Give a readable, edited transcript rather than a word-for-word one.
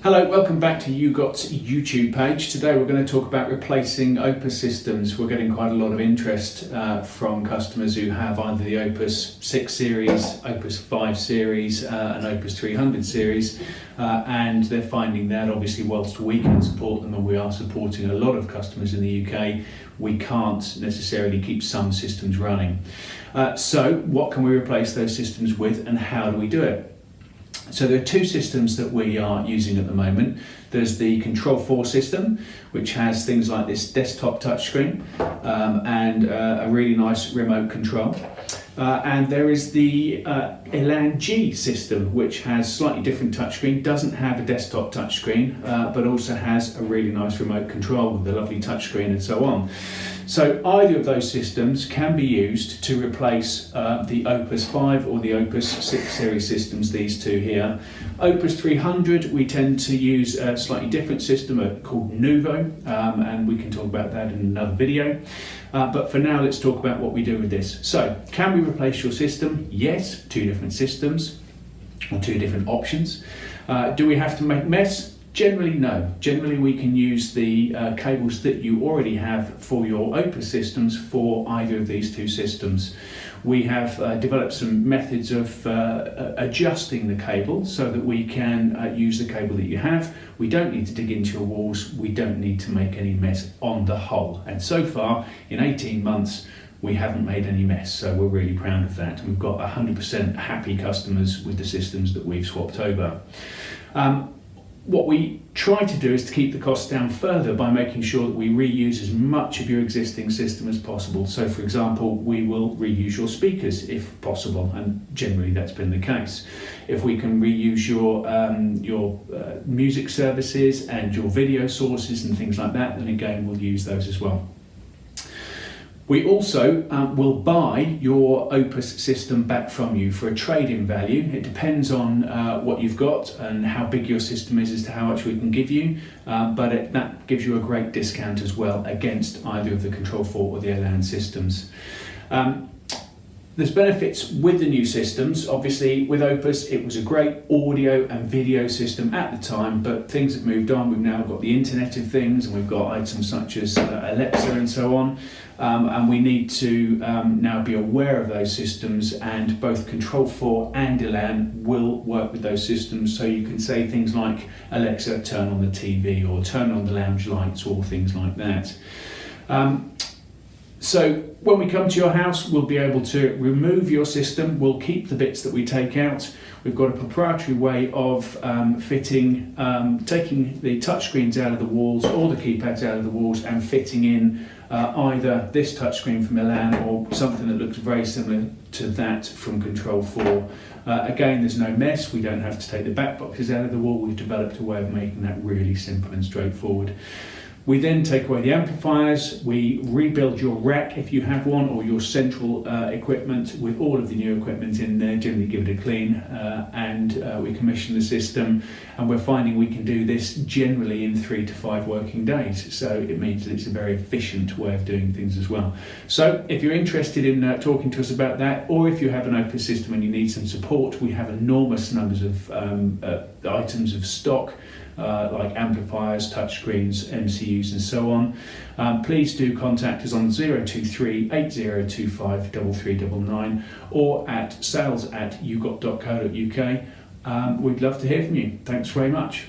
Hello, welcome back to Ugot's YouTube page. Today we're going to talk about replacing Opus systems. We're getting quite a lot of interest from customers who have either the Opus 6 series, Opus 5 series and Opus 300 series, and they're finding that obviously whilst we can support them and we are supporting a lot of customers in the UK, we can't necessarily keep some systems running. So what can we replace those systems with and how do we do it? So there are two systems that we are using at the moment. There's the Control 4 system, which has things like this desktop touchscreen and a really nice remote control. And there is the Elan G system, which has slightly different touchscreen, doesn't have a desktop touchscreen, but also has a really nice remote control with a lovely touchscreen and so on. So either of those systems can be used to replace the Opus 5 or the Opus 6 series systems, these two here. Opus 300, we tend to use a slightly different system called Nouveau, and we can talk about that in another video. But for now, let's talk about what we do with this. So, can we replace your system? Yes, two different systems or two different options. Do we have to make a mess? Generally, no. Generally, we can use the cables that you already have for your Opus systems for either of these two systems. We have developed some methods of adjusting the cable so that we can use the cable that you have. We don't need to dig into your walls. We don't need to make any mess on the whole. And so far, in 18 months, we haven't made any mess, so we're really proud of that. We've got 100% happy customers with the systems that we've swapped over. What we try to do is to keep the costs down further by making sure that we reuse as much of your existing system as possible. So for example, we will reuse your speakers if possible, and generally that's been the case. If we can reuse your music services and your video sources and things like that, then again we'll use those as well. We also will buy your Opus system back from you for a trade-in value. It depends on what you've got and how big your system is as to how much we can give you, but that gives you a great discount as well against either of the Control 4 or the Elan systems. There's benefits with the new systems. Obviously, with Opus, it was a great audio and video system at the time, but things have moved on. We've now got the Internet of Things, and we've got items such as Alexa and so on. And we need to now be aware of those systems, and both Control 4 and Elan will work with those systems. So you can say things like, Alexa, turn on the TV, or turn on the lounge lights, or things like that. So when we come to your house, we'll be able to remove your system. We'll keep the bits that we take out. We've got a proprietary way of taking the touchscreens out of the walls or the keypads out of the walls and fitting in either this touchscreen from Elan or something that looks very similar to that from Control 4. Again, there's no mess. We don't have to take the back boxes out of the wall. We've developed a way of making that really simple and straightforward. We then take away the amplifiers, we rebuild your rack if you have one, or your central equipment with all of the new equipment in there, generally give it a clean, and we commission the system, and we're finding we can do this generally in 3 to 5 working days, so it means that it's a very efficient way of doing things as well. So if you're interested in talking to us about that, or if you have an Opus system and you need some support, we have enormous numbers of items of stock, like amplifiers, touchscreens, MCUs and so on. Please do contact us on 023 8025 3399 or at sales@ugot.co.uk. We'd love to hear from you. Thanks very much.